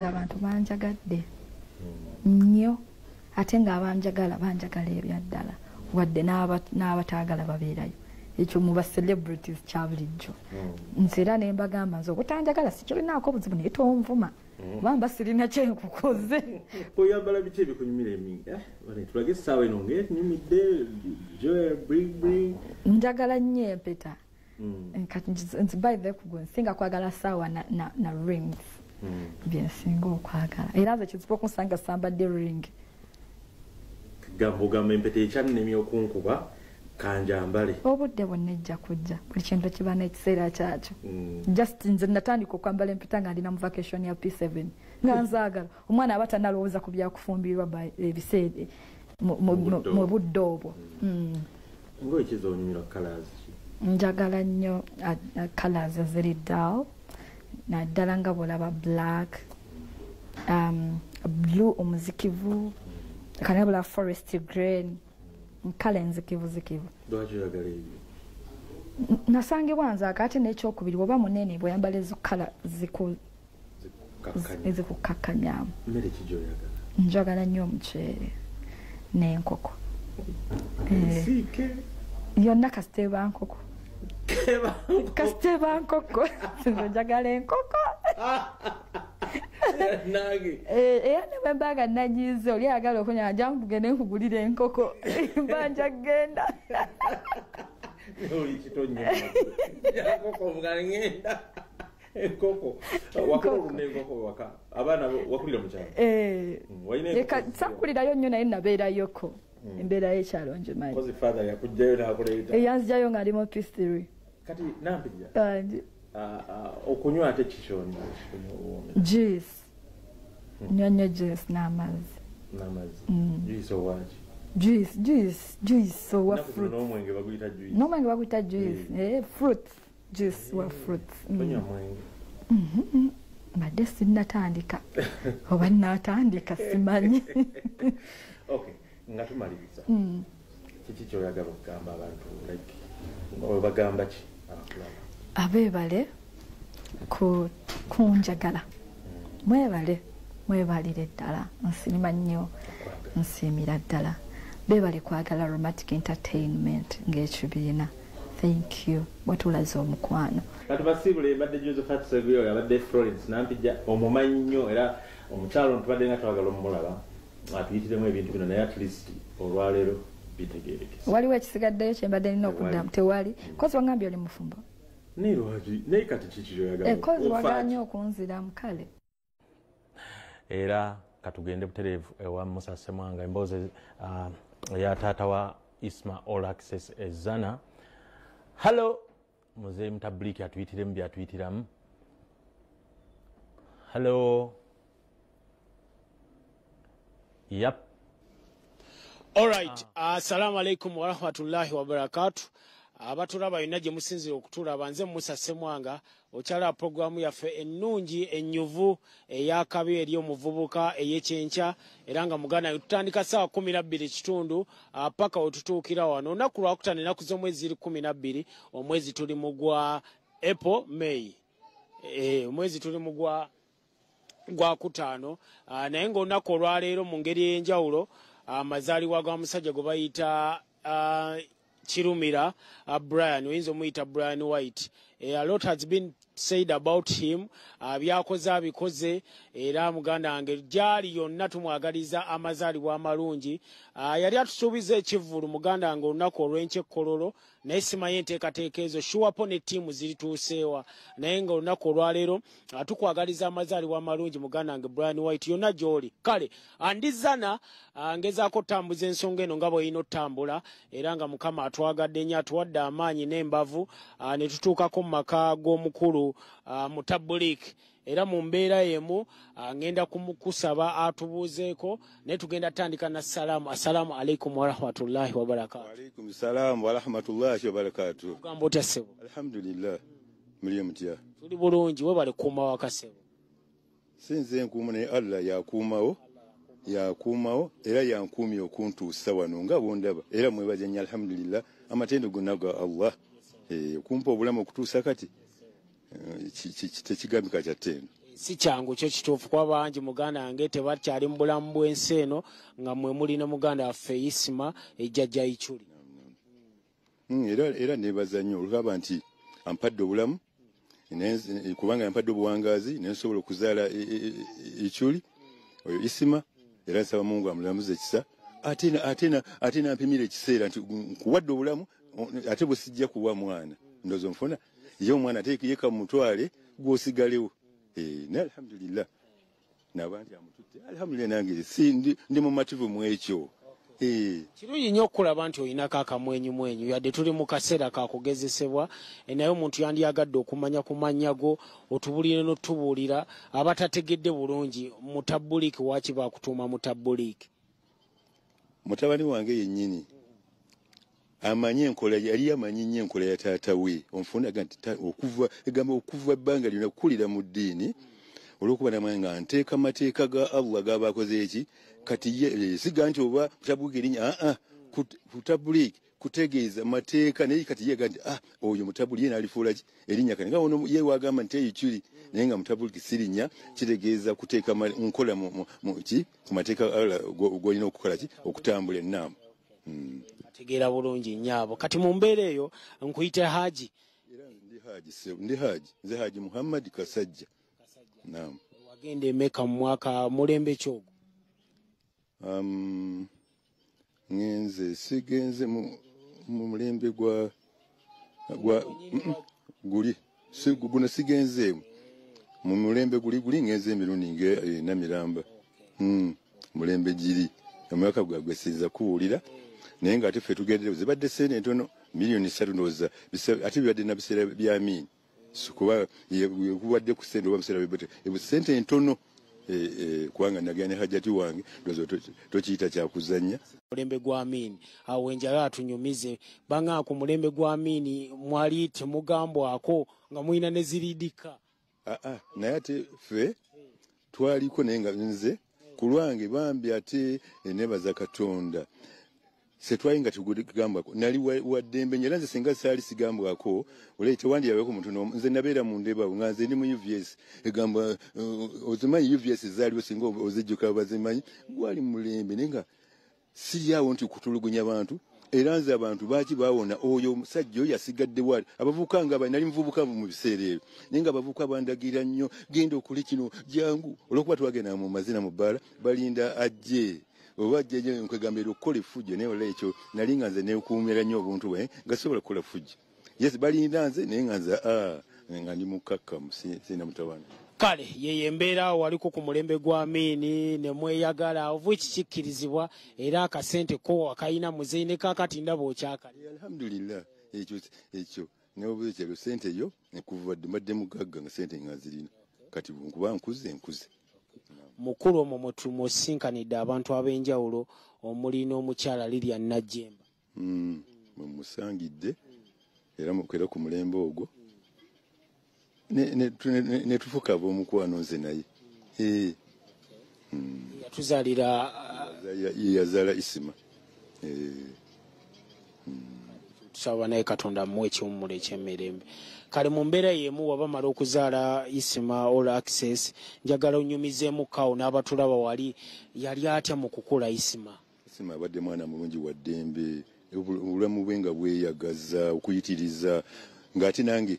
abantu banjagadde nnyo ate nga abanjagala banjagala ebyaddala wadde n'abataagala babeerayo ekyo mu ba celebrities kya bulijjo nze era ne mbagamba nze obutanjagala sikirinaako obuzibu naye tonvuma kubanga sirina kyenkukoze oyambala biki ebikunyumira emingi tulage essaawa eno ngaenyumidde joel bring njagala nnyo empeta nti by the kugwe nsinga kwagala saawa na rings byensinga okwagala era nze kizibu okunsanga sambadde ring gamba empeta ekyannemya okunkuba kanjambale obudde bwonna ejja kujja buli kintu kiba n'ekiseera kyakyo just nze natandika okwambala empeta nga ndina mu vacation ya P7 nga nzaagala omwana aba tanalowooza ku byakufumbirwa ebiseera mu budde obwo ngaekiza onyumira colors njagala nnyo colors eziri dull naddala nga bwolaba black blue omuzikivu kanabula forest green kale nzikivu lwaki oyagala ebyo nasangibwa nze akate n'ekyokubiri oba munene bweyambala ezikala ezikukakkanyamu mmere ki gy'oyagala njagala nnyo omuceere n'enkoko siike yonna kasiteeba nkoko kasiteeba nkoko njagala enkoko nange era ne bwe mbaga nanyize oli ayagala okunyala jangu tugende nkugulira enkoko mbanja kgenda oli kitonyakoko ngangenda enkoko wakala olunda enkoko waka abaana wakulira mukyalo sakulirayo nnyo naye nabeerayoko embeera y'ekyalo ngimanyi yakujjayo nakuleeta eyanzijayo nga ali mu P3 kati Nampijja okunywa ate kikyoni juice nyonyo juice n'amazzi juice owaki juice owa fruit n'omwenge baguyita juice n'omwenge baguyita juice fruit juice wa fruit onywa mwenge mbadde sinnatandika oba natandika simanyi okay nga tumaliriza kiki kyoyagala okugamba abantu like bagamba ki abeebale kunjagala mwebalire ddala nsiima nnyo nsiimira ddala beebale kwagala romantic entertainment ng'ekibiina thank you watulaze omukwano kati basiibule mbadde Josephat Seguyo abadde Florence Nampijja omumanyi nnyo era omukyalo ntubadde nga twagala omulaba atuyitiremu ebintu bino naye at least olwaleero bitegeerekese waliwo ekisigaddeyo kyembadde nina okuddamu tewali kozi wangambye oli mufumbo naye kati kikiryoyagala kozi waganye okunziramu kale era katugende butereevu ewa Musa Semwanga emboozi eya taata wa Isma All Access ezana hallo muzeeyi mutabliki atuyitiremu byatuyitiramu hallo yep. All right. Assalamu alaikum wa rahmatullahi wa barakatuh. Abatulaba yonna gye musinzira okutulaba nze Musa Semwanga okyala programu yaffe ennungi ennyuvu ey'akabi eri omuvubuka ey'ekyenkya era nga muganda tutandika ssaawa 12 paka otutuukira wano olunaku lwakutano ennaku z'omwezi ziri 12 omwezi tuli mu gwa April May omwezi tuli mu gwa kutaano naye ng'olunaku olwaleero mu ngeri ey'enjawulo amazaalibwa ga musajja gwe bayita Kirumira Brian oyinza omuyita Brian White a lot has been said about him byakoze abikoze era muganda wange gyali yonna tumwagaliza amazaalibwa amalungi yali atusuubiza ekivvulu muganda wange olunaku olw'enkyekkololo naye simanyi enteekateeka ezo shuwapo ne ttiimu zirituuseewa naye nga olunaku olwaleero tukwagaliza amazaalibwa amalungi muganda wange Brian White yonna gy'oli kale andizana ngezaako otambuza ensonga eno nga bw'olina otambula era nga mukama atwagadde nnyo atuwadde amaanyi n'embavu ne tutuukako mu maka g'omukulu mutabulik era mu mbeera yemu ngenda kumukusaba atubuuzeeko naye tugenda tandika na salaamu assalamu alaikum warahmatullahi wabarakatuh. Waalaikum salaam warahmatullahi wabarakatuh. Ugamba otya ssebo? Alhamdulillah muli mutya? Tuli bulungi webale kuuma waka ssebo. Sinze nkuuma naye Allah yakuumawo era yankuumye okuntuusa wano nga bondaba era mwebaze nnyo alhamdulillah amatendo gonna ga Allah kumpa obulamu okutuusa kati tekigambika kya ttendo. si kyangu kyo kituufu kuba bangi muganda wange tebakyali mu bulamu bw'ensi eno nga mwe muli ne muganda waffe Isima ejjajja Ichuli. Era nebaza nnyo olwaba nti ampadde obulamu kubanga yampadde obuwangaazi nensobola okuzaala Ichuli oyo Isima, era nsaba Mungu amulamuze ekisa ate nampimira ekiseera nti nkuwadde obulamu ate bwe sijja kuwa mwana ndowooza nfuna ye omwana ate yeka mutwale gwosigalewo. Ne alhamdulillah nabanti amututte alhamdulillah nange ndi mumativu mu ekyo. Kirungi nnyo okulaba nti olinako akamwenyumwenyu yadde tuli mu kaseera kakugezesebwa naye omuntu yandiyagadde okumanya ku mannya go otubulire n'otubuulira abatategedde bulungi mutabuliki waki bakutuuma mutabuliki. Mutabani wange yennyini amanyi enkola yali amanyi nnyo enkola ya taata we onfunaga nti okuva ebbanga lyonna kukulira mu ddiini olw'okuba namwe nga nteeka amateeka ga Allah g'abakoze eki kati ye siga nti oba kutabuka erinnya kutabuliki kutegeeza mateeka naye kati ye gandi oyo mutabuli ye n'alifuula ki erinnya kati nga ono ye wagamba nti Ichuli naye nga mutabuliki sirinnya kitegeeza kuteeka nkola mu mateeka g'olina okukola ki okutambula ennamba. Tegeera bulungi nnyabo kati mu mbeera eyo nkuyite Haji. Ndi Haji nze Haji Muhammad Kasajja. Naam. Wagenda Mecca mu mwaka mulembe kyogo? Sigenze mu mulembe guli guno sigenze mu mulembe guli ngenze emirundi namiramba mulembe giri emyaka gwagwe sinza kuwulira naye nga ate ffe tugendere zibadde sente ntono miliyoni 3 ndowooza ate bibadde na biseera bya Amin kuba kuwadde ku sente oba biseera bibate sente ntono kubanga nagenda ne hajjati wange ndowooza tokiyita kyakuzannya. Mulembe gwa Amin awo enjala atunyumize banga ku mulembe gwa Amin mwali temugambwako nga mulina ne ziridika. Naye ate ffe twaliko naye nga nze ku lwange bambi ate nebaza Katonda setwayinga tugambwako nali waddembe nyera nze singa saali sigambwako oleye tewandiyabeko muntu nze nabeera mu ndeba nga nze ndi mu UVS egamba ozimanyi UVS zaaliwo singa ozijjuka bazimanyi gwali mulembe naye nga siryawo nti kutulugunya bantu era nze abantu baaki baawona oyo omusajja oyo yasigadde wali abavubuka nga nali muvubuka mu biseera ebyo naye nga abavubuka bandagira nnyo genda okuli kino jangu olw'okuba twagenda mu mazina mu bbaala balinda ajje oba ajjeje nkwegambira okukola effujjo naye olwo ekyo nali nga nze neekuumira nnyo obuntu bwe nga sobola kukola ffujjo yes balinda nze naye nga nze nga ndi mukakkamu sina mutawana. Kale yeye embeera waliko ku mulembe gwa Amin ne mweyagala ovu ekikikkirizibwa era akasente ko akayina muzeine kakati ndaba okyakali. Alhamdulillah ekyo n'obuze kyalo sente yo nekuva mbadde mugagga nga sente nga zirina kati nkuba nkuze. Mukulu omwo mutumusinkanidde abantu ab'enjawulo omuli n'omukyala Lilya Najjemba. Musangidde era mukwera ku mulembe ogwo ne tufuka ab'omukwano nze naye yatuzaalira yazaala Isima. Tusaba naye Katonda muwe ekiwummulo eky'emirembe. Kale mu mbeera y'emu wabamala okuzaala Isima All Access njagala onyumizeemu kawo n'abatulaba wali yali atya mu kukula Isima? Isima abadde mwana mulungi wa ddembe obulamu bwe nga bweyagaza okuyitiriza ng'ate nange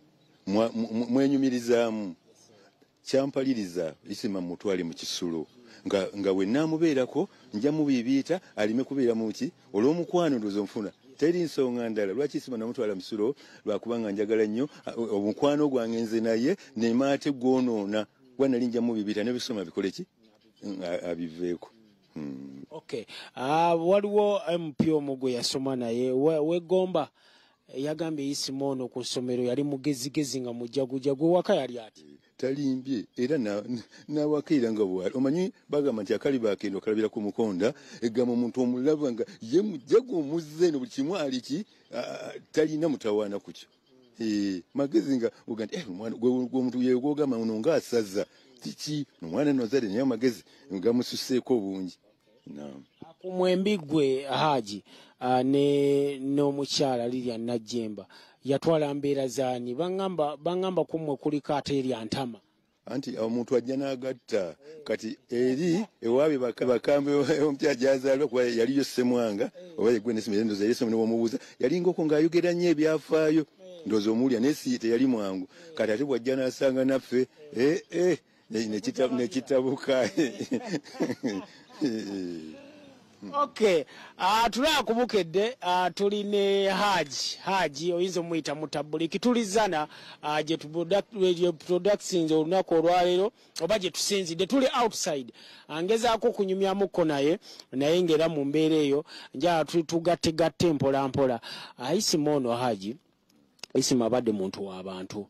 mwenyumirizaamu kyampaliriza Isima mutwale mu kisulo nga we naamubeerako nja mubiibiita alime kubeera muki olw'omukwano ndowooza nfuna teri nsonga ndala lwaki Isima namutwala musulo lwakubanga njagala nnyo omukwano gwange nze naye nemaate gwonoona gwa nali nja mubiibiita nebisoma bikole ki abiveeko. Okay. Waliwo MP omugwe yasoma naye wegomba yagambye Isima ono ku ssomero yali mugezigezi nga mujagujagu waka yali ati talimbye era nawakaira nga bwali omanyi bagamba nti akali bakendo kalabira ku mukonda egamba omuntu omulaba nga ye mujagu omuzze no buli kimu aliki talina mutawaana ku kyo magezi nga ogamba omwana gw'omuntu yegogamba ono ng'asaza kiki omwana nozadde naye amagezi gamususeeko obungi. Ku mwembi gwe Haji n'omukyala Lilya Najjemba yatwala mbeera zaani bangamba kumwe kuliko ate erya ntama. anti omuntu ajja n'agatta kati eri ewaabe bakambe omukyala gy'azaalwa kuba yaliyo Ssemwanga oba ye Gwene Ssemwanga ndowooza yali Ssemwanga bw'omubuuza yali ng'okwo ng'ayogera nnyo ebyafaayo ndowooza omuwulira naye si teyali mwangu kati ate bw'ajja n'asanga naffe nekitabuka. Okay, tulaba kubukedde tuline Haji oyinza omuyita mutabuliki tulizana gye productions olunaku olwaleero oba gye tusinzidde tuli outside angezaako okunyumyamuko naye ng'era mu mbeera eyo njala tugattegatte mpola mpola. Isima ono Haji Isima abadde muntu w'abantu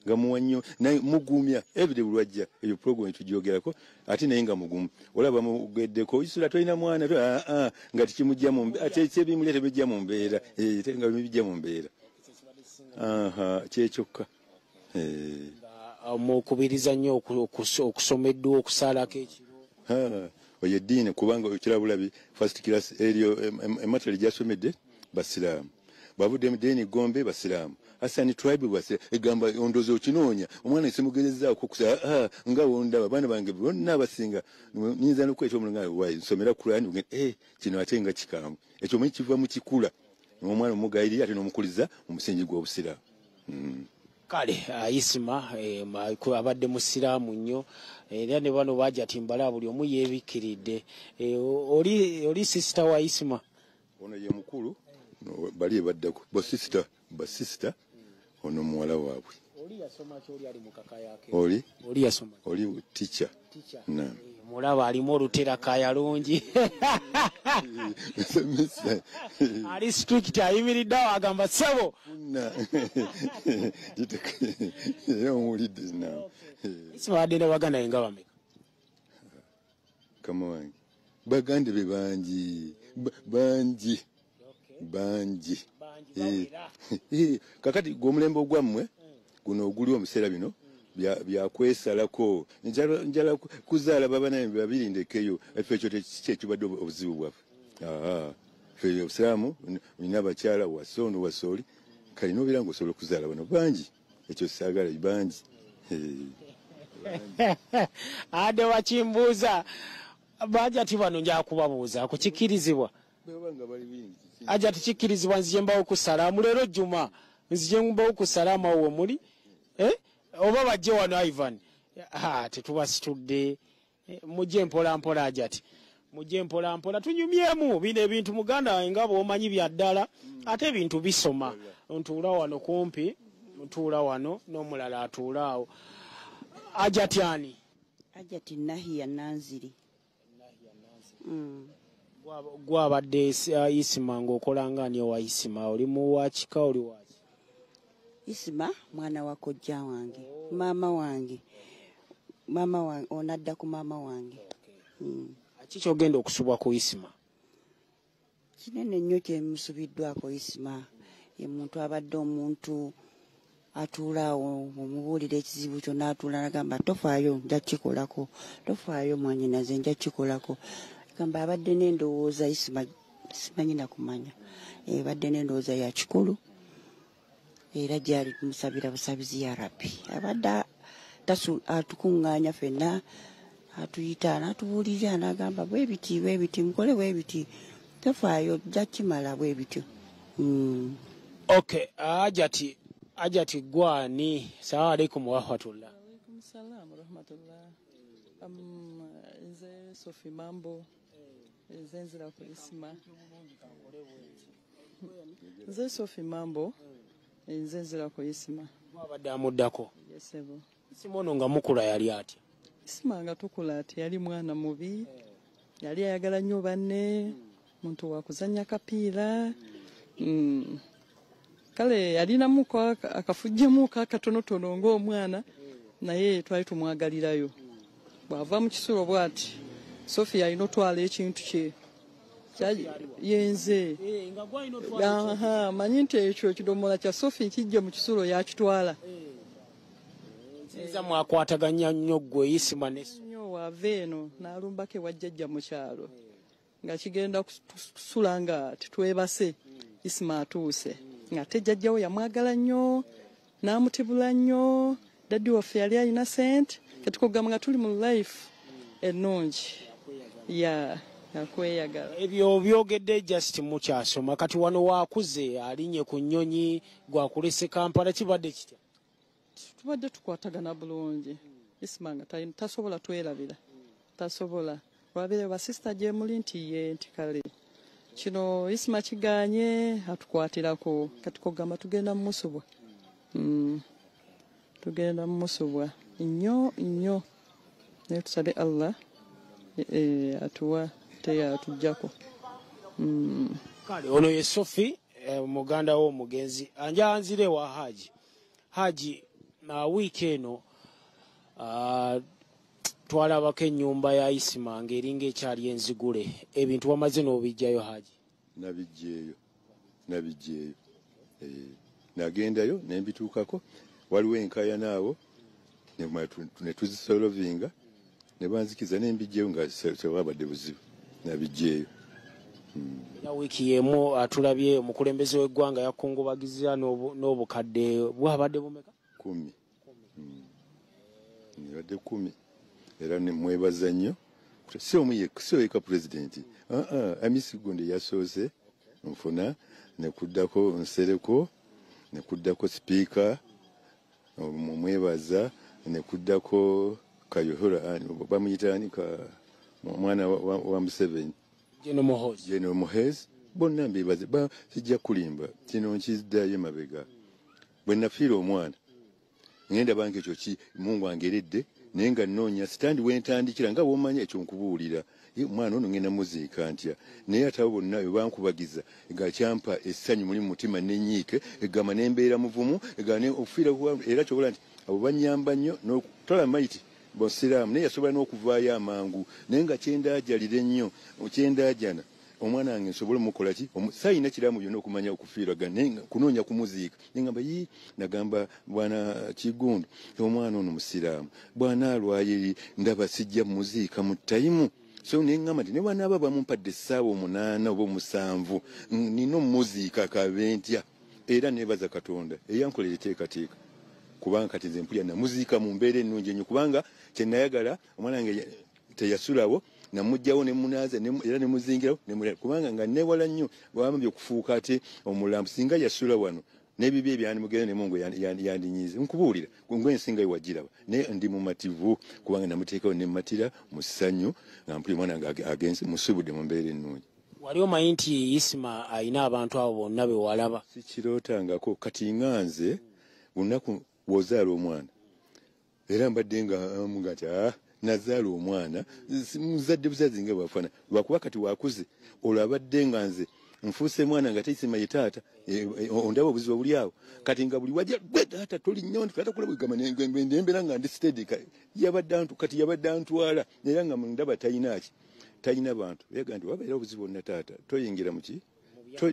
nga muwa nnyo naye mugumya everyday bulwajja eyo program tugyogerako ate naye nga mugumu olaba mugeddeko isula tolina mwana nga tikimujja mu ate ekyebimulete bijja mu mbeera nga bijja mu mbeera kyekyokka mukubiriza nnyo okusomeddwa okusalako ekiro oyo eddiini kubanga ekirabulabi first class eryo ematali gyasomedde basiraamu bavudde mu ddiini gombe basiraamu Asani tribe bwase egamba ondozo okinoonya omwana isimugezezaako okusa nga wondaba abaana bange bonna abasinga nyinza n'okweta omulunga wayi nsomera Qur'an kino ate nga kikambwe ekyo mwe kiva mu kikula omwana omugayirira ate n'omukuliza omusingi gw'obusiraamu. Kale Isima abadde musiraamu nnyo era ne bano bajja timbala buli omu yeebikiridde. Oli sister wa Isima? Ono ye mukulu bali baddako basista ono muwala waabwe. Oli yasoma ki oli ali mu kaka yake? Oli yasoma. Oli teacher. Na. Mulaba alimu olutera kaya lungi. Ali strict ayimiriddawo agamba sebo. Na. Omulidde na. Isima adde ne baganda yenga bameka. Kama wange. Bagande be bangi. Bangi. Kakati gwomulembe ogwammwe guno oguli omuseera bino byakwesalako njala kuzaala babana babiri ndekeyo efe ekyo tekibadde obuzibu bwaffe. Fe obusiraamu olina abakyala wasono wasooli kale n'obeera ng'osobola okuzaala bano bangi ekyo saagala bangi. Ade wakimbuuza bajja ti bano nja kubabuuza kukikirizibwa aja tukikirizibwa nzije mbawo ku salaamu leero juma nzije mbawo ku salaamu awo muli oba bajje wano Ivan tetubasitudde mujje mpola mpola ajati mujje mpola mpola tunyumyemu bino ebintu muganda wange nga bw'omanyi bya ddala ate ebintu bisoma ntuula wano kumpi ntuula wano n'omulala atuula awo ajati ani ajati Nahiya Nanziri. Gwabadde Isima ng'okola ng'ani owa Isima oli mu wakika oli waki? Isima mwana wa kojja wange mama wange onadda ku mama wange. Kiki ogenda okusubwa ku Isima? Kinene nnyo kyemusubiddwako Isima ye muntu abadde omuntu atuulaawo omubuulira ekizibu kyo n'atuula n'agamba tofaayo nja kikolako tofaayo mwanyinaze nja kikolako gamba abadde n'endowooza Isima simanyi na kumanya badde n'endowooza ya kikulu era gyali tumusabira busabizi ya Rabbi abadde atukuŋŋaanya ffenna atuyita n'atubuulira n'agamba bwe biti mukole bwe biti tofaayo nja kimala bwe bityo. Okay, ajati gwani. Assalamu alaikum wa rahmatullah. Wa alaikum salam wa rahmatullah. Nze Sophie Mambo. Nze nzira ku Isima. Nze Sophie Mambo. Nze nzira ku Isima. Mwabadde amuddako. Yesebo. Isima ono nga mukula yali atya? Isima nga tukula ati yali mwana mubi. Yali ayagala nnyo banne. Muntu wa kuzannya kapiira. Kale yalinamuko akafujjemuko akatonotono ng'omwana naye twali tumwagalirayo. Bw'ava mu kisulo bw'ati Sophie alina otwala ekintu kye yenze manyi nti ekyo ekidomola kya Sophie kijja mu kisulo yakitwala. Nziza mwakwataganya nnyo ggwe Isima nnyo wava eno n'alumbako ewajjajja mu kyalo nga kigenda kusula nga tetwebase Isima atuuse. Nga te jjajjawo yamwagala nnyo n'amutibula nnyo daddi waffe yali alina ssente katukugamba nga tuli mu life ennungi yakweyagala. Ebyo byogedde just mukyasoma kati wano waakuze alinye ku nnyonyi gwakulese Kampala kibadde kitya? Tubadde tukwatagana bulungi. Isma nga tasobola twerabira. Tasobola. Lwabire basista gye muli nti ye nti kale. Kino Isma kiganye atukwatirako kati kugamba tugenda mu Musubwa. Tugenda mu Musubwa. Nnyo. Ne tusabe Allah atuwa atujjako. Kale ono ye Sophie muganda wo mugenzi anjanzire wa Haji na wiiki eno twalabako ennyumba ya Isima ng'eringa ekyali enzigule ebintu wamaze n'obijjayo Haji? Nabijjeeyo nagendayo nembituukako waliwo enkayana awo ne tuzisolovinga ne banzikiza nembijjeeyo nga tewabadde buzibu nabijjeeyo. Na wiiki yemu atulabye omukulembeze w'eggwanga yakungubagiza n'obukadde bwabadde bumeka? 10. Nibadde 10 era nemwebaza nnyo si yeka pulezidenti Amisi Gundi yasoose nfuna nekuddako nsereko nekuddako sipiika mwebaza nekuddako Kayohora bamuyitani mwana wa Museveni General Muhoozi bonna mbebaze sijja kulimba kino nkiziddayo mabega bwe nafiira omwana ngenda banke ekyo ki Mungu angeredde naye nga nnoonya sitandi wentandikira nga bw'omanya ekyo nkubuulira omwana ono ngenda muziika ntya naye ate abo bonna bwe bankubagiza nga kyampa essanyu muli mu mutima n'ennyiike egamba n'embeera muvumu egamba okufiira era kyobola nti abo bannyamba nnyo n'okutola mayiti bonsiraamu naye yasobola n'okuvaayo amangu naye nga kyendaajalira ennyo kyendaajana omwana wange nsobole mukola ki sayina kiramu byonna okumanya okufiiragana kunoonya kumuziika nengamba nagamba bwana Kigundu omwana ono musiraamu bwana alwaye ndaba sijja muziika mu tayimu so nengamba nti ne bwanaaba bamumpadde essaawa 8 oba 7 nina omuziika kabe ntya era nebaza Katonda eyankolera eteekateeka kubanga kati nze mpulya namuziika mu mbeera ennungi ennyo kubanga kyenayagala omwana wange teyasulawo namugjawo nemunaaza era nemuzingirawo kubanga nga newala nnyo bwabambye okufuuka ate omulambu singa yasula wano n'ebibi ebyandimugenda ne Mungu yandinyize nkubuulira ngwensinga wagiraba naye ndi mumativu kubanga namuteekawo nematira mu ssanyu nga mpulya omwana wange agenze musubudde mu mbeera ennungi. Wali omanyi nti Isima alina abantu abo bonna be walaba? Sikirootangako kati nganze lunaku wozaala omwana era mbadde nga mugati nazaala omwana muzadde buzazi nga bwafana lwakuba kati wakuze olwabadde nga nze nfuuse mwana nga Isima ye taata ondaba obuzibu obuli awo kati nga buli wajja gwe taata toli nnyo taata kula bwegamba nembera nga ndi steady kati yabadde antwala era nga ndaba talina bantu yaga nti wabeera obuzibu onna taata toyingira muki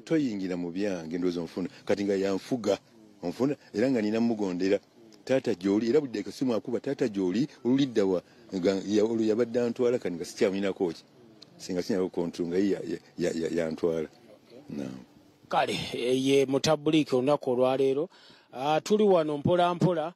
toyingira mu byange ndowooza onfuna kati nga yanfuga onfuna era nga nina mugondera taata gyoli era budde kasimu akuba taata gyoli oluliddawa olwo yabadde antwala kati nga sikyamulinako ki singa sinyako kontunga yantwala. Kale ye mutabuliki olunaku olwaleero tuli wano mpola mpola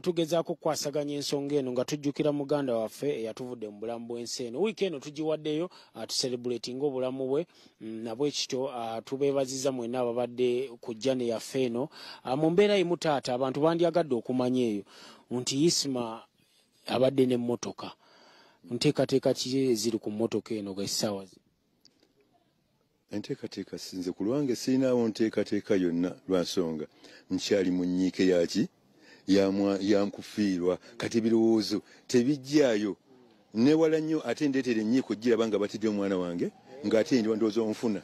tugezaako kukwasaganya ensonga eno nga tujjukira muganda waffe eyatuvudde mu bulamu bw'ensi eno. Wiiki eno tugiwaddeyo tucelebratinga obulamu bwe nabwe kityo tubeebaziza mwenna ababadde ku jjane yaffe eno mu mbeera yimu taata abantu bandyagadde okumanya eyo nti Isima abadde n'emmotoka nteekateeka ki eziri ku mmotoka eno ga essaawa zino? Enteekateeka sinze ku lwange sirinawo nteekateeka yonna lwa nsonga nkyali mu nnyiike yaki yankufiirwa kati ebirowoozo tebijjaayo newala nnyo ate ndeetera ennyiiko giraba nga batidde omwana wange ng'ate ndi ndowooza onfuna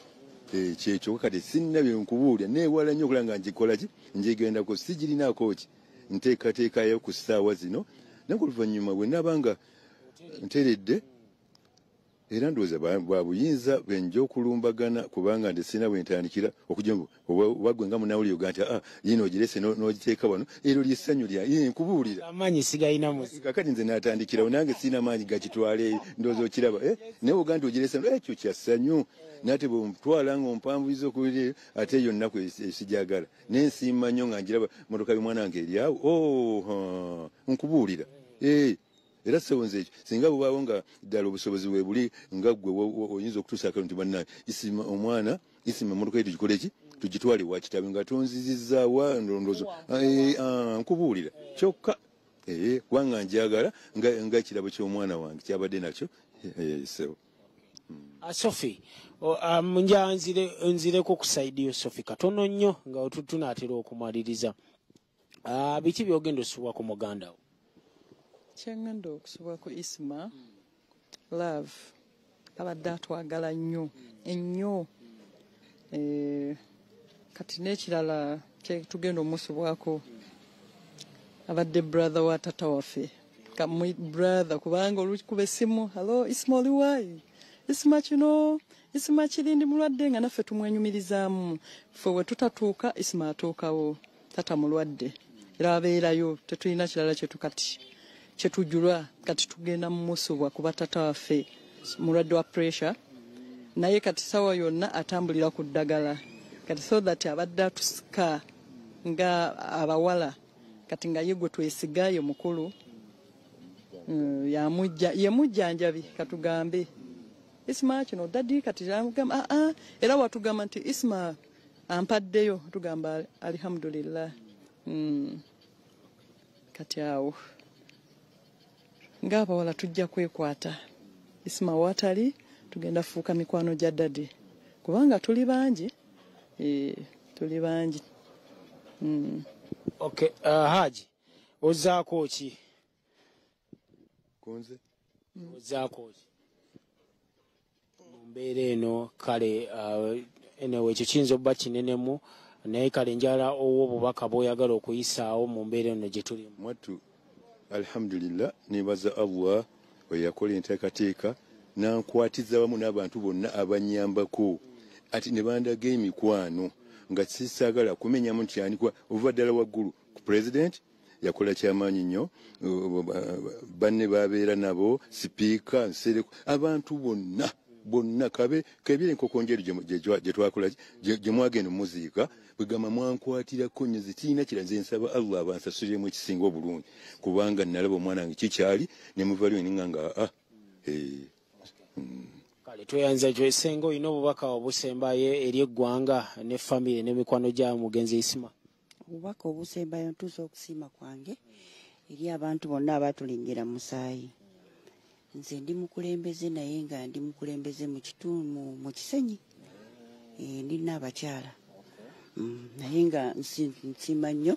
kyekyo kati sinnabye nkubuulya newala nnyo okulaba nga ngikola ki njegendako sigirinaako ki nteekateekayo ku ssaawa zino naye ku luvannyuma bwe naba nga nteredde era ndowooza bwabuyinza bwenja okulumbagana kubanga nti sina bwentandikira okujja wagwe nga munawuli oga nti yino ogirese n'ogiteeka wano ero lyessanyu nkubuulira amaanyi sigayinamu kakati nze natandikirawo nange sina maanyi gakitwale ndowooza okiraba naye oga nti ogirese ekyo kyassanyu nate bwomutwala nga ompanvuliza okubiri ate eyo nnaku esijagala nensiima nnyo nga njiraba motoka y'omwana wange eryawo nkubuulira era sewonze ekyo singa bubaawo nga ddala obusobozi bwe buli nga ggwe oyinza okutuusa akalo nti banna isima omwana isima emotoka yetu gikole ki tugitwale wa kitabe nga tonzizizaawa ndondoozo nkubuulira kyokka kubanga njagala nga ekirabo ky'omwana wange kyabadde nakyo sewo Sophie nja nzireko ku side yo Sophie katono nnyo nga tunaatera okumaliriza biki byogenda osubwa ku muganda wo kyengenda okusubwa ku Isma love abadde atwagala nnyo ennyo kati n'ekirala tugenda omusubwako abadde brother wa tata waffe brother kubanga olukuba essimu hello Isma oliwaayi Isma kino Isma kirindi mulwadde nga naffe tumwenyumirizaamu ffe we tutatuuka Isma atuukawo tata mulwadde era abeerayo tetulina kirala kyetukati kyetujulwa kati tugenda mumusubwa kuba tata waffe mulwadde wa pressure naye kati sawa yonna atambulira ku ddagala kati so that abadde atusika nga abawala kati nga yegwe twesigayo mukulu ye mujjanjabi katugambe Isma kino dadi kati jamugamba era watugamba nti Isma ampaddeyo tugamba alhamdulillah kati awo ng'abawala tujja kwekwata Isma watali tugenda fuuka mikwano gya dadi kubanga tuli bangi tuli bangi okay Haji ozaako ki kunze ozaako ki mumbeera eno kale enewe ekyo kiyinza obba kinenemu naye kale njala obubaka bw'oyagala okuyisaawo mu mbeera eno gye tulimu mwattu alhamdulillah nebaza Allah weyakola enteekateeka nankwatiza wamu n'abantu bonna abanyambako ati ne bandaga emikwano nga sisaagala kumenyamu nti yanikwa ova ddala waggulu ku president yakola kyamaanyi nnyo banne babeera nabo sipiika nsereko abantu bonna kebire enkoko njeru gye twakola gye mwagenda muziika bwegamba mwankwatirako nnyo zitiina kiraze nsaba Allah abansasuliremu ekisinga obulungi kubanga nalaba omwana wange kikyali ne muvaliyo ninganga kale tweyanza gyesenga olina obubaka obusembayo eri eggwanga ne famire n'emikwano gya mugenzi Isma obubaka obusembayo ntuusa okusiima kwange eri abantu bonna abatulingira musaayi nze ndi mukulembeze naye nga ndi mukulembeze mu kitundu mu kisenyi ndina abakyala naye nga nsiima nnyo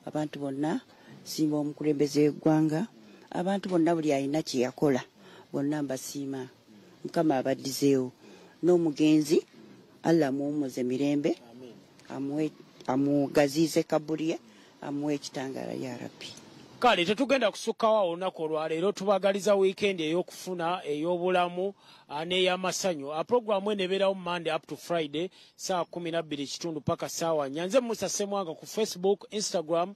abantu bonna simba omukulembeze w'eggwanga abantu bonna buli alina kye yakola bonna mbasiima mukama abaddizeewo n'omugenzi Allah amuwummuze mirembe amugaziize kabulye amuwe ekitangala ya Rabbi kale tetugenda kusukkawo olunaku olwaleero tubagaliza wiikendi ey'okufuna ey'obulamu n'ey'amasanyu puroguramu eno ebeerawo Monday up to Friday saa 12 paka saawa 4 nze Musa Ssemwanga ku Facebook Instagram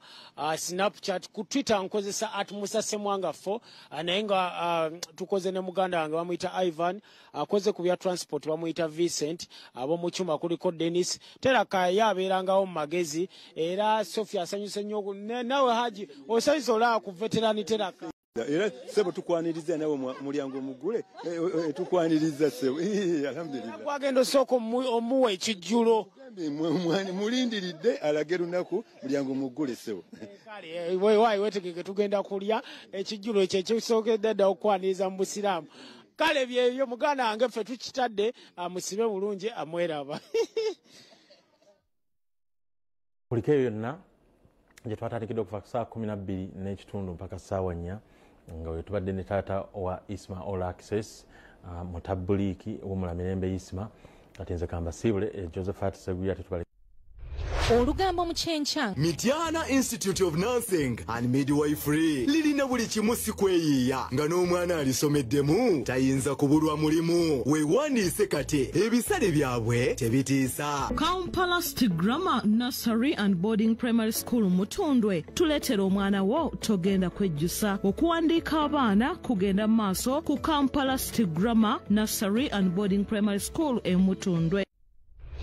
Snapchat ku Twitter nkozesa @musasemwanga4 naye nga tukoze ne muganda wange bamuyita Ivan akoze ku bya transport bamuyita Vincent ab'omu kyuma kuliko Dennis teraka yabeerangawo mu magezi era Sophia asanyuse nnyo nawe Haji osanyusa olaba ku veterani teraka era sebo tukwaniriza nawe mulyango mugule tukwaniriza sebo alhamdulillah kwagenda osooka omuwa ekijjulo mulindiridde alage lunaku mulyango mugule sebo kale waayi wetegeke tugenda kulya ekijjulo ekyo ekisookedde dda okwaniriza mu busiraamu kale byebyo muganda wange ffe tukitadde amusibe bulungi amweraba kuliko eyo yonna gye twatandikidde okuva ku saa 12:30 mpaka saawa 4 nga we tubadde ne taata wa Isma All Access mutabuliiki w'omulamirembe Isma kati nze kamba siibule Josephat Seguya tetubale Olugambo mu kyenkya. Mityana Institute of Nursing and Midwifery lirina buli kimu si kweyiiya nga n'omwana alisomeddemu tayinza kubulwa mulimu weewandiise kati ebisale byabwe tebitiisa. Kampala Grammar Nursery and Boarding Primary School Mutundwe tuleetera omwana wo togenda kwejjusa okuwandiika abaana kugenda maaso ku Kampala Grammar Nursery and Boarding Primary School e Mutundwe.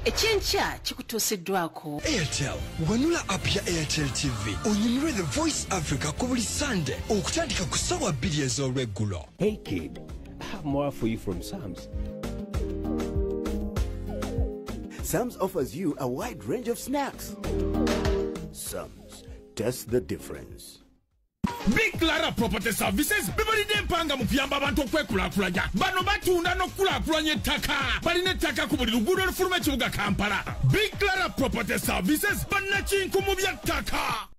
Ekyenkya kikutuusiddwako Airtel wanula app ya Airtel TV onyumirwe The Voice Africa ku buli Sunday okutandika ku ssaawa 2 ez'olweggulo. Hey kid, I have more for you from Sam's. Sam's offers you a wide range of snacks. Sam's, taste the difference. Big Clara Property Services bibalide mpanga mu kuyamba abantu okwekulakulanya bano batunda n'okulakulanya ettaka balina ettaka ku buli luguudo olufuluma ekibuga Kampala. Big Clara Property Services bannakinku mu by'ettaka